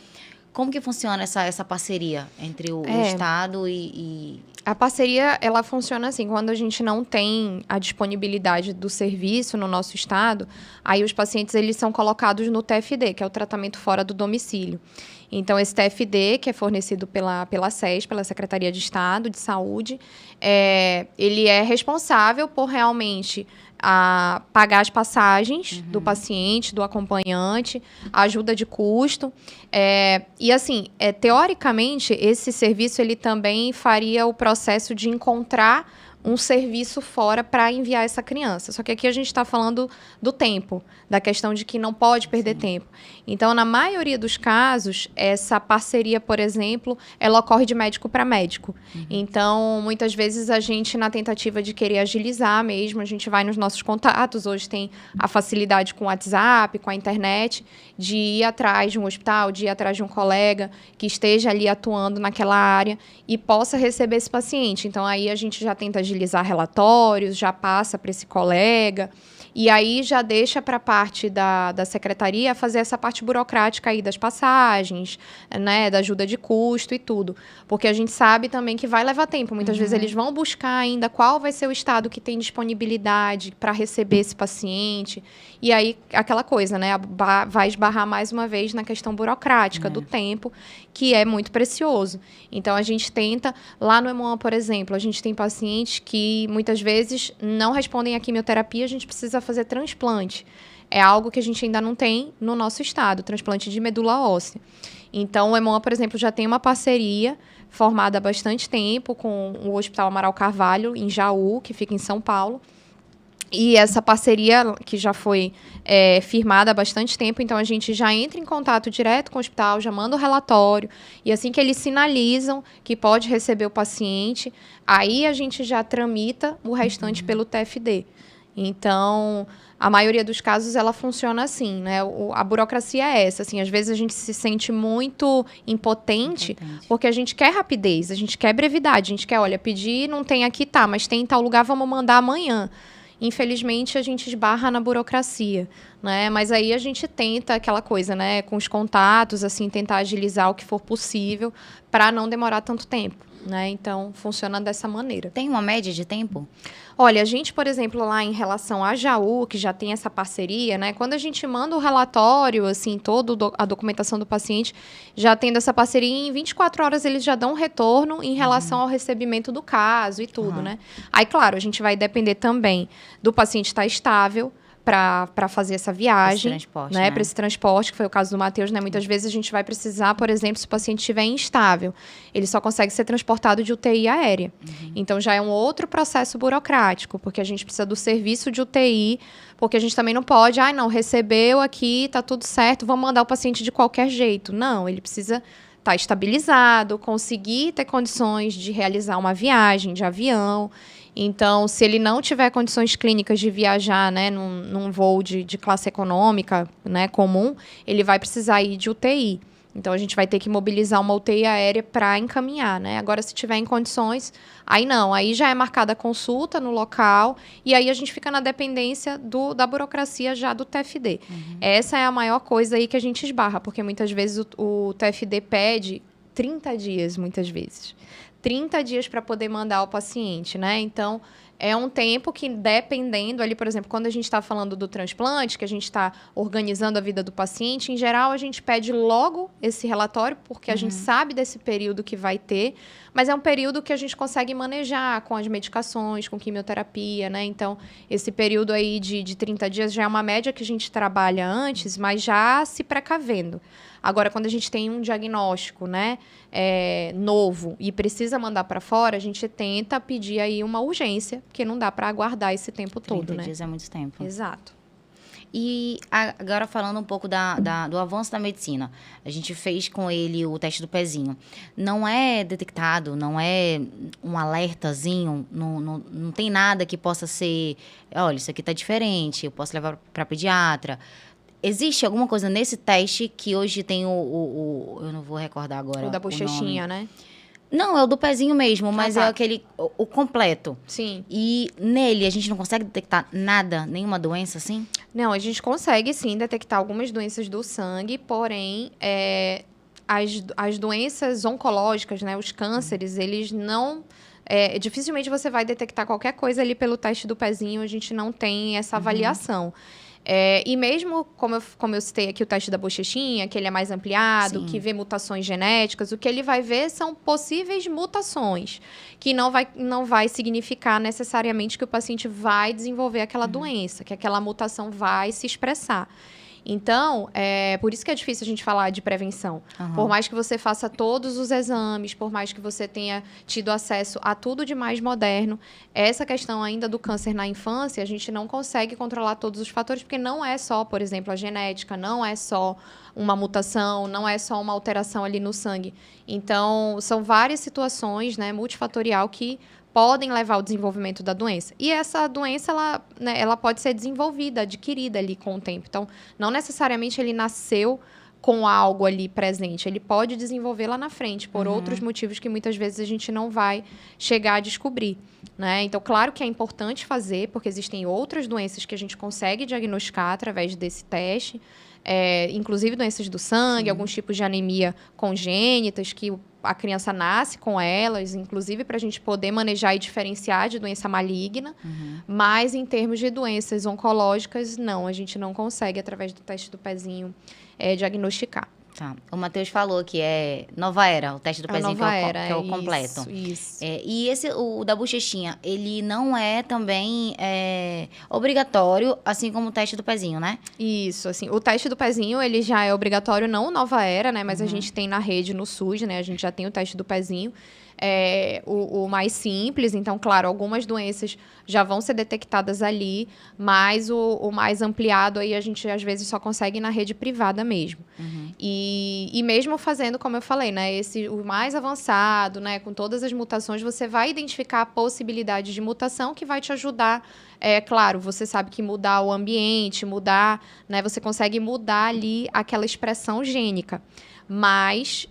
Como que funciona essa parceria entre o Estado e... A parceria, ela funciona assim, quando a gente não tem a disponibilidade do serviço no nosso estado, aí os pacientes eles são colocados no TFD, que é o tratamento fora do domicílio. Então, esse TFD, que é fornecido pela SES, pela Secretaria de Estado de Saúde, ele é responsável por realmente a pagar as passagens do paciente, do acompanhante, a ajuda de custo. E assim, teoricamente, esse serviço ele também faria o processo de encontrar um serviço fora para enviar essa criança. Só que aqui a gente está falando do tempo, da questão de que não pode perder tempo. Então, na maioria dos casos, essa parceria, por exemplo, ela ocorre de médico para médico. Então, muitas vezes a gente, na tentativa de querer agilizar mesmo, a gente vai nos nossos contatos. Hoje tem a facilidade com o WhatsApp, com a internet, de ir atrás de um hospital, de ir atrás de um colega que esteja ali atuando naquela área e possa receber esse paciente. Então, aí a gente já tenta agilizar relatórios, já passa para esse colega, e aí já deixa para a parte da secretaria fazer essa parte burocrática aí das passagens, né, da ajuda de custo e tudo. Porque a gente sabe também que vai levar tempo. Muitas vezes eles vão buscar ainda qual vai ser o estado que tem disponibilidade para receber esse paciente. E aí, aquela coisa, né, vai esbarrar mais uma vez na questão burocrática do tempo, que é muito precioso. Então, a gente tenta, lá no Hemon, por exemplo, a gente tem pacientes que muitas vezes não respondem à quimioterapia, a gente precisa fazer transplante. É algo que a gente ainda não tem no nosso estado, transplante de medula óssea. Então, o Hemon, por exemplo, já tem uma parceria formada há bastante tempo com o Hospital Amaral Carvalho, em Jaú, que fica em São Paulo. E essa parceria, que já foi firmada há bastante tempo, então a gente já entra em contato direto com o hospital, já manda o relatório, e assim que eles sinalizam que pode receber o paciente, aí a gente já tramita o restante pelo TFD. Então, a maioria dos casos, ela funciona assim, né? A burocracia é essa, assim, às vezes a gente se sente muito impotente, porque a gente quer rapidez, a gente quer brevidade, a gente quer, olha, pedir, não tem aqui, tá, mas tem em tal lugar, vamos mandar amanhã. Infelizmente, a gente esbarra na burocracia, né? Mas aí a gente tenta aquela coisa, né? Com os contatos, assim, tentar agilizar o que for possível para não demorar tanto tempo, né? Então, funciona dessa maneira. Tem uma média de tempo? Olha, a gente, por exemplo, lá em relação a Jaú, que já tem essa parceria, né? Quando a gente manda o relatório, assim, toda a documentação do paciente, já tendo essa parceria, em 24 horas eles já dão um retorno em relação ao recebimento do caso e tudo, né? Aí, claro, a gente vai depender também do paciente estar estável para fazer essa viagem, né? Para esse transporte, que foi o caso do Matheus, né? Muitas vezes a gente vai precisar, por exemplo, se o paciente estiver instável, ele só consegue ser transportado de UTI aérea. Então, já é um outro processo burocrático, porque a gente precisa do serviço de UTI, porque a gente também não pode, não, recebeu aqui, tá tudo certo, vamos mandar o paciente de qualquer jeito. Não, ele precisa estar estabilizado, conseguir ter condições de realizar uma viagem de avião. Então, se ele não tiver condições clínicas de viajar, né, num voo de classe econômica, né, comum, ele vai precisar ir de UTI. Então, a gente vai ter que mobilizar uma UTI aérea para encaminhar, né? Agora, se tiver em condições, aí não. Aí já é marcada a consulta no local e aí a gente fica na dependência da burocracia já do TFD. Essa é a maior coisa aí que a gente esbarra, porque muitas vezes o TFD pede 30 dias, muitas vezes. 30 dias para poder mandar o paciente, né? Então, é um tempo que, dependendo ali, por exemplo, quando a gente está falando do transplante, que a gente está organizando a vida do paciente, em geral, a gente pede logo esse relatório, porque a gente sabe desse período que vai ter, mas é um período que a gente consegue manejar com as medicações, com quimioterapia, né? Então, esse período aí de 30 dias já é uma média que a gente trabalha antes, mas já se precavendo. Agora, quando a gente tem um diagnóstico, né, novo e precisa mandar para fora, a gente tenta pedir aí uma urgência, porque não dá para aguardar esse tempo todo, né? 30 dias é muito tempo. Exato. E agora falando um pouco do avanço da medicina. A gente fez com ele o teste do pezinho. Não é detectado, não é um alertazinho, não tem nada que possa ser, olha, isso aqui tá diferente, eu posso levar para pediatra. Existe alguma coisa nesse teste que hoje tem eu não vou recordar agora o da bochechinha, né? Não, é o do pezinho mesmo, mas é aquele, o completo. Sim. E nele a gente não consegue detectar nada, nenhuma doença assim? Não, a gente consegue sim detectar algumas doenças do sangue, porém, as doenças oncológicas, né, os cânceres, eles não... dificilmente você vai detectar qualquer coisa ali pelo teste do pezinho, a gente não tem essa avaliação. E mesmo, como eu citei aqui, o teste da bochechinha, que ele é mais ampliado, que vê mutações genéticas, o que ele vai ver são possíveis mutações, que não vai significar necessariamente que o paciente vai desenvolver aquela doença, que aquela mutação vai se expressar. Então, por isso que é difícil a gente falar de prevenção. Por mais que você faça todos os exames, por mais que você tenha tido acesso a tudo de mais moderno, essa questão ainda do câncer na infância, a gente não consegue controlar todos os fatores, porque não é só, por exemplo, a genética, não é só uma mutação, não é só uma alteração ali no sangue. Então, são várias situações, né, multifatorial, que podem levar ao desenvolvimento da doença. E essa doença, ela pode ser desenvolvida, adquirida ali com o tempo. Então, não necessariamente ele nasceu com algo ali presente. Ele pode desenvolver lá na frente, por outros motivos que muitas vezes a gente não vai chegar a descobrir, né? Então, claro que é importante fazer, porque existem outras doenças que a gente consegue diagnosticar através desse teste, inclusive doenças do sangue, alguns tipos de anemia congênitas, que a criança nasce com elas, inclusive para a gente poder manejar e diferenciar de doença maligna, mas em termos de doenças oncológicas, não, a gente não consegue, através do teste do pezinho, diagnosticar. Tá. O Matheus falou que é Nova Era, o teste do pezinho, que é o completo. Isso. E o da bochechinha, ele não é também obrigatório, assim como o teste do pezinho, né? Isso, assim, o teste do pezinho, ele já é obrigatório, não Nova Era, né? Mas a gente tem na rede, no SUS, né? A gente já tem o teste do pezinho. O mais simples, então, claro, algumas doenças já vão ser detectadas ali, mas o mais ampliado aí a gente às vezes só consegue na rede privada mesmo. E mesmo fazendo, como eu falei, né, o mais avançado, né, com todas as mutações, você vai identificar possibilidades de mutação que vai te ajudar. Claro, você sabe que mudar o ambiente, né, você consegue mudar ali aquela expressão gênica. Mas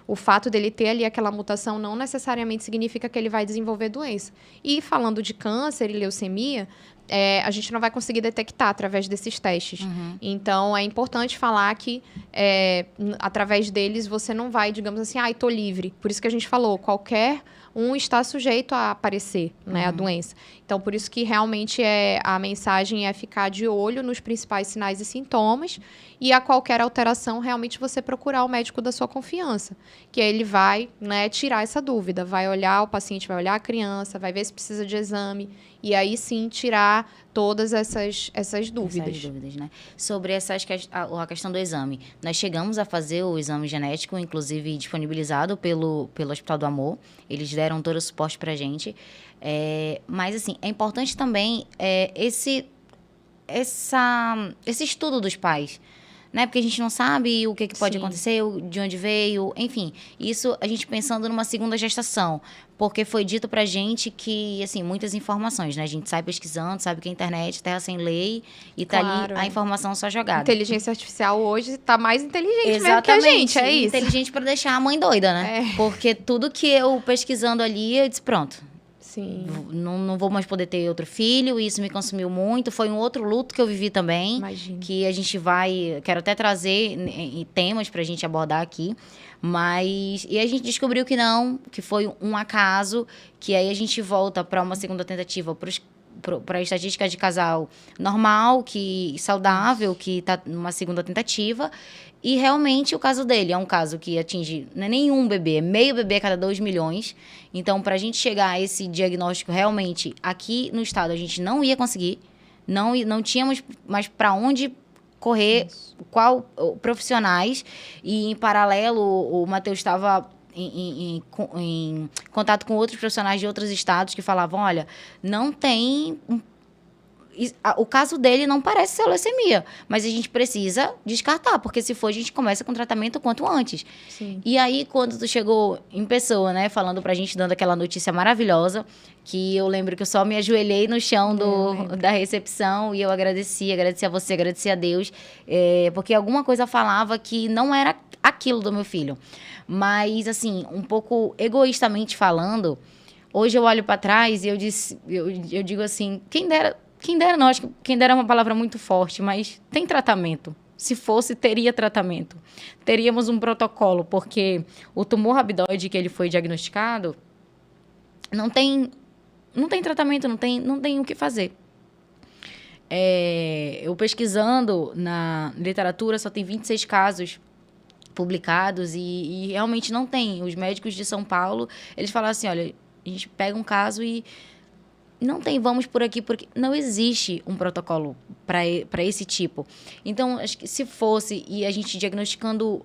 o fato dele ter ali aquela mutação não necessariamente significa que ele vai desenvolver doença. E falando de câncer e leucemia, a gente não vai conseguir detectar através desses testes. Então, é importante falar que através deles você não vai, digamos assim, estou livre. Por isso que a gente falou, qualquer um está sujeito a aparecer, né, a doença. Então, por isso que realmente a mensagem é ficar de olho nos principais sinais e sintomas e a qualquer alteração, realmente você procurar o médico da sua confiança, que ele vai, né, tirar essa dúvida, vai olhar o paciente, vai olhar a criança, vai ver se precisa de exame e aí sim tirar todas essas dúvidas. Essas dúvidas, né? Sobre a questão do exame. Nós chegamos a fazer o exame genético, inclusive disponibilizado pelo Hospital do Amor. Eles deram todo o suporte pra gente. Mas, assim, é importante também esse estudo dos pais, né? Porque a gente não sabe o que pode acontecer, de onde veio, enfim. Isso a gente pensando numa segunda gestação, porque foi dito pra gente que, assim, muitas informações, né? A gente sai pesquisando, sabe que a internet, terra sem lei, e tá ali a informação só jogada. Inteligência artificial hoje tá mais inteligente mesmo que a gente, é isso. Inteligente pra deixar a mãe doida, né? Porque tudo que eu pesquisando ali, eu disse, pronto. Sim. Não vou mais poder ter outro filho, isso me consumiu muito. Foi um outro luto que eu vivi também. Imagino. Que a gente quero até trazer temas pra gente abordar aqui. E a gente descobriu que não, que foi um acaso, que aí a gente volta para uma segunda tentativa para a estatística de casal normal, saudável, que está numa segunda tentativa. E realmente o caso dele é um caso que atinge, não é nenhum bebê, é meio bebê a cada 2 milhões. Então, para a gente chegar a esse diagnóstico, realmente, aqui no estado, a gente não ia conseguir. Não tínhamos mais para onde correr, profissionais. E, em paralelo, o Matheus estava em contato com outros profissionais de outros estados que falavam, olha, não tem... O caso dele não parece ser leucemia, mas a gente precisa descartar, porque se for, a gente começa com tratamento o quanto antes. Sim. E aí, quando tu chegou em pessoa, né, falando pra gente, dando aquela notícia maravilhosa, que eu lembro que eu só me ajoelhei no chão da recepção e eu agradeci a você, agradeci a Deus, porque alguma coisa falava que não era aquilo do meu filho. Mas, assim, um pouco egoístamente falando, hoje eu olho pra trás e eu digo assim, quem dera, não, acho que quem dera é uma palavra muito forte, mas tem tratamento. Se fosse, teria tratamento. Teríamos um protocolo, porque o tumor rabidoide que ele foi diagnosticado não tem tratamento, não tem o que fazer. eu pesquisando na literatura, só tem 26 casos publicados e realmente não tem. Os médicos de São Paulo, eles falaram assim, olha, a gente pega um caso e não tem, vamos por aqui, porque não existe um protocolo para esse tipo. Então, acho que se fosse, e a gente diagnosticando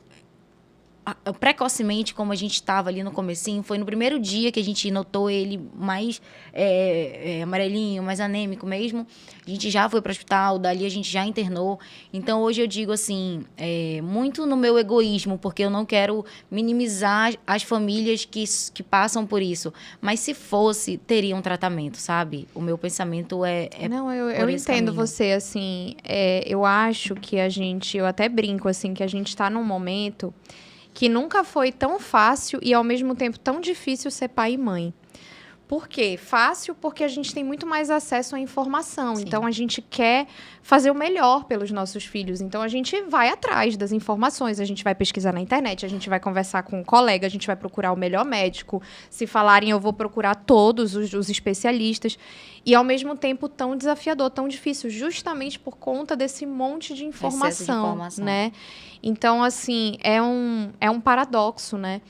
precocemente, como a gente estava ali no comecinho, foi no primeiro dia que a gente notou ele mais amarelinho, mais anêmico mesmo. A gente já foi para o hospital, dali a gente já internou. Então, hoje eu digo assim, muito no meu egoísmo, porque eu não quero minimizar as famílias que passam por isso. Mas se fosse, teria um tratamento, sabe? O meu pensamento Não, eu entendo caminho. você, assim, eu acho que eu até brinco, assim, que a gente está num momento que nunca foi tão fácil e, ao mesmo tempo, tão difícil ser pai e mãe. Por quê? Fácil porque a gente tem muito mais acesso à informação. Sim. Então, a gente quer fazer o melhor pelos nossos filhos. Então, a gente vai atrás das informações, a gente vai pesquisar na internet, a gente vai conversar com um colega, a gente vai procurar o melhor médico. Se falarem, eu vou procurar todos os especialistas. E, ao mesmo tempo, tão desafiador, tão difícil, justamente por conta desse monte de informação, né? Então, assim, é um paradoxo, né?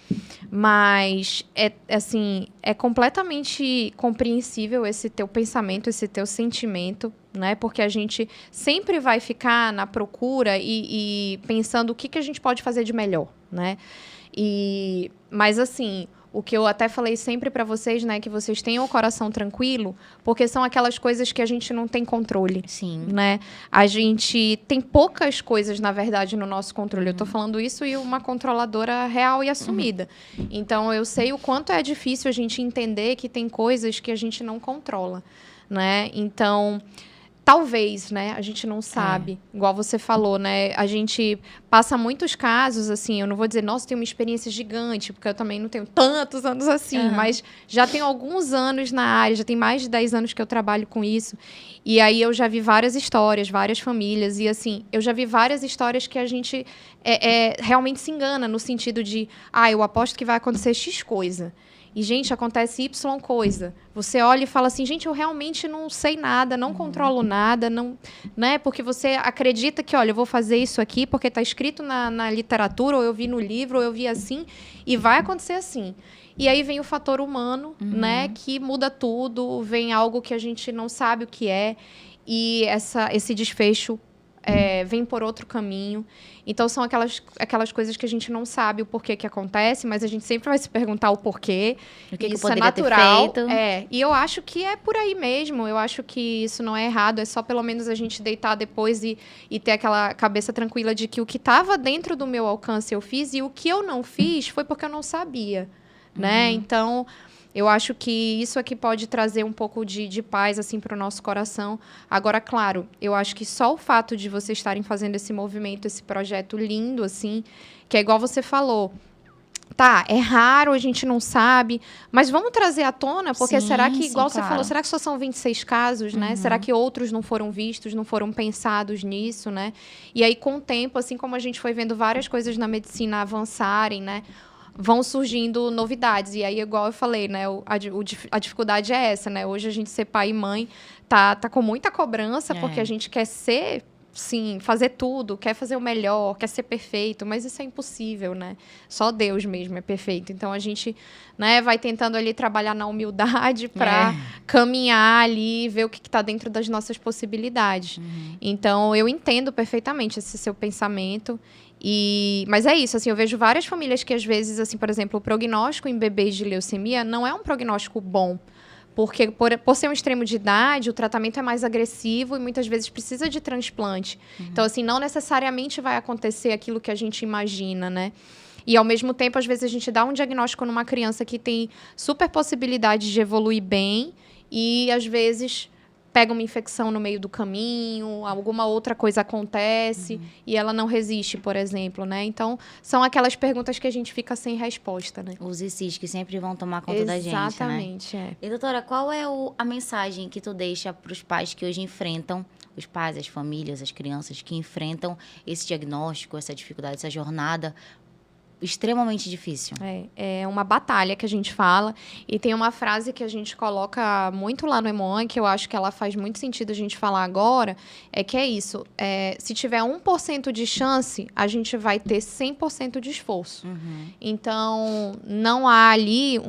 Mas, assim, é completamente compreensível esse teu pensamento, esse teu sentimento, né? Porque a gente sempre vai ficar na procura e pensando o que a gente pode fazer de melhor, né? Mas, assim, o que eu até falei sempre para vocês, né? Que vocês tenham o coração tranquilo, porque são aquelas coisas que a gente não tem controle. Sim. Né? A gente tem poucas coisas, na verdade, no nosso controle. Eu tô falando isso e uma controladora real e assumida. Então, eu sei o quanto é difícil a gente entender que tem coisas que a gente não controla, né? Então, talvez, né? A gente não sabe. Igual você falou, né? A gente passa muitos casos, assim, eu não vou dizer, nossa, tenho uma experiência gigante, porque eu também não tenho tantos anos assim, mas já tenho alguns anos na área, já tem mais de 10 anos que eu trabalho com isso. E aí eu já vi várias histórias, várias famílias, e assim, eu já vi várias histórias que a gente realmente se engana, no sentido de, eu aposto que vai acontecer X coisa. E, gente, acontece Y coisa. Você olha e fala assim, gente, eu realmente não sei nada, não controlo nada, não, né? Porque você acredita que, olha, eu vou fazer isso aqui porque está escrito na literatura, ou eu vi no livro, ou eu vi assim, e vai acontecer assim. E aí vem o fator humano, né? Que muda tudo, vem algo que a gente não sabe o que é, e esse desfecho vem por outro caminho. Então, são aquelas coisas que a gente não sabe o porquê que acontece, mas a gente sempre vai se perguntar o porquê. O que isso poderia é natural. ter feito. E eu acho que é por aí mesmo. Eu acho que isso não é errado. É só, pelo menos, a gente deitar depois e ter aquela cabeça tranquila de que o que estava dentro do meu alcance eu fiz, e o que eu não fiz foi porque eu não sabia, né? Então, eu acho que isso aqui pode trazer um pouco de paz, assim, para o nosso coração. Agora, claro, eu acho que só o fato de vocês estarem fazendo esse movimento, esse projeto lindo, assim, que é igual você falou. Tá, é raro, a gente não sabe, mas vamos trazer à tona, porque será que, igual você falou, será que só são 26 casos, né? Será que outros não foram vistos, não foram pensados nisso, né? E aí, com o tempo, assim como a gente foi vendo várias coisas na medicina avançarem, né? Vão surgindo novidades. E aí, igual eu falei, né? A dificuldade é essa, né? Hoje a gente ser pai e mãe tá com muita cobrança, porque a gente quer ser, sim, fazer tudo, quer fazer o melhor, quer ser perfeito, mas isso é impossível, né? Só Deus mesmo é perfeito. Então, a gente, né, vai tentando ali trabalhar na humildade para caminhar ali, ver o que está dentro das nossas possibilidades. Então, eu entendo perfeitamente esse seu pensamento. Mas é isso, assim, eu vejo várias famílias que, às vezes, assim, por exemplo, o prognóstico em bebês de leucemia não é um prognóstico bom, porque por ser um extremo de idade, o tratamento é mais agressivo e muitas vezes precisa de transplante. Então, assim, não necessariamente vai acontecer aquilo que a gente imagina, né? E, ao mesmo tempo, às vezes, a gente dá um diagnóstico numa criança que tem super possibilidade de evoluir bem e, às vezes, pega uma infecção no meio do caminho, alguma outra coisa acontece e ela não resiste, por exemplo, né? Então, são aquelas perguntas que a gente fica sem resposta, né? Os ICs que sempre vão tomar conta da gente, né? Exatamente, E, doutora, qual é a mensagem que tu deixa para os pais que hoje enfrentam, os pais, as famílias, as crianças que enfrentam esse diagnóstico, essa dificuldade, essa jornada extremamente difícil. É uma batalha que a gente fala. E tem uma frase que a gente coloca muito lá no Emoan, que eu acho que ela faz muito sentido a gente falar agora, que é isso. Se tiver 1% de chance, a gente vai ter 100% de esforço. Então, não há ali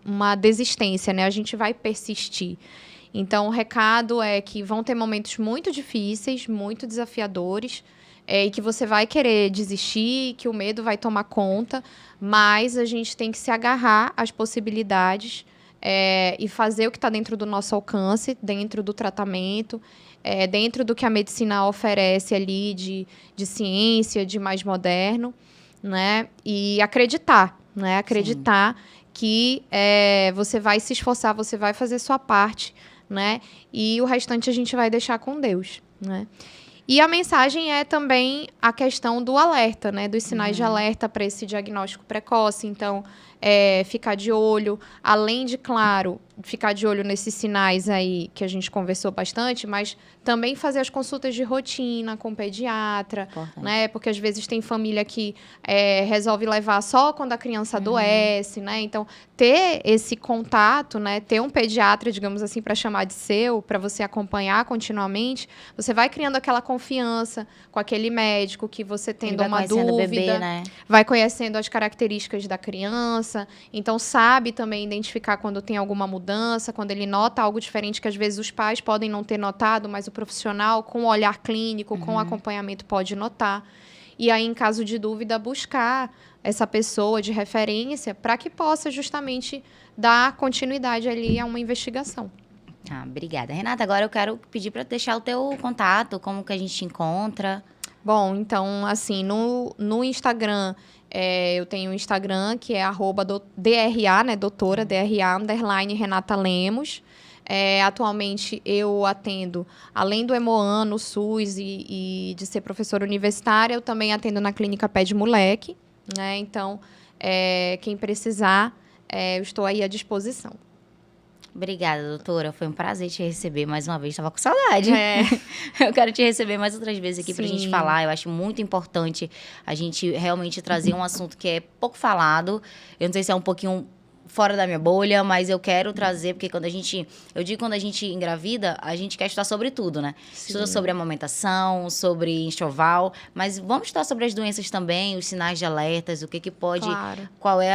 uma desistência, né? A gente vai persistir. Então, o recado é que vão ter momentos muito difíceis, muito desafiadores, e que você vai querer desistir, que o medo vai tomar conta, mas a gente tem que se agarrar às possibilidades e fazer o que está dentro do nosso alcance, dentro do tratamento, dentro do que a medicina oferece ali de ciência, de mais moderno, né? E acreditar, né? Acreditar que você vai se esforçar, você vai fazer sua parte, né? E o restante a gente vai deixar com Deus, né? E a mensagem é também a questão do alerta, né? Dos sinais de alerta para esse diagnóstico precoce. Então, ficar de olho, além de, claro, ficar de olho nesses sinais aí que a gente conversou bastante, mas também fazer as consultas de rotina com o pediatra, né? Porque às vezes tem família que resolve levar só quando a criança adoece, né? Então, ter esse contato, né? Ter um pediatra, digamos assim, para chamar de seu, para você acompanhar continuamente, você vai criando aquela confiança com aquele médico que você tendo uma dúvida, o bebê, né? Vai conhecendo as características da criança, então sabe também identificar quando tem alguma mudança, quando ele nota algo diferente que às vezes os pais podem não ter notado, mas o profissional com o olhar clínico, com o acompanhamento pode notar. E aí, em caso de dúvida, buscar essa pessoa de referência para que possa justamente dar continuidade ali a uma investigação. Obrigada. Renata, agora eu quero pedir para deixar o teu contato, como que a gente te encontra. Bom, então, assim, no Instagram, eu tenho um Instagram que é @DRA, né, doutora, DRA, _ Renata Lemos. Atualmente, eu atendo, além do Emoan, no SUS e de ser professora universitária, eu também atendo na Clínica Pé de Moleque, né? Então, quem precisar, eu estou aí à disposição. Obrigada, doutora. Foi um prazer te receber mais uma vez. Estava com saudade. Eu quero te receber mais outras vezes aqui para a gente falar. Eu acho muito importante a gente realmente trazer um assunto que é pouco falado. Eu não sei se é um pouquinho fora da minha bolha, mas eu quero trazer, porque quando a gente engravida, a gente quer estudar sobre tudo, né? Estuda sobre amamentação, sobre enxoval, mas vamos estudar sobre as doenças também, os sinais de alertas, o que pode... Claro. Qual é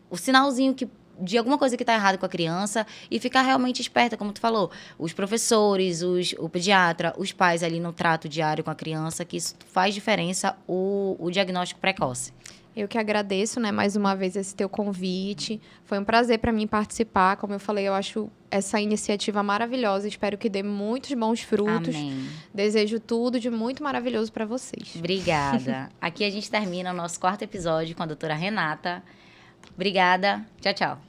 o sinalzinho de alguma coisa que está errada com a criança e ficar realmente esperta, como tu falou. Os professores, o pediatra, os pais ali no trato diário com a criança, que isso faz diferença o diagnóstico precoce. Eu que agradeço, né, mais uma vez esse teu convite. Foi um prazer para mim participar. Como eu falei, eu acho essa iniciativa maravilhosa. Espero que dê muitos bons frutos. Amém. Desejo tudo de muito maravilhoso para vocês. Obrigada. Aqui a gente termina o nosso 4º episódio com a doutora Renata. Obrigada. Tchau, tchau.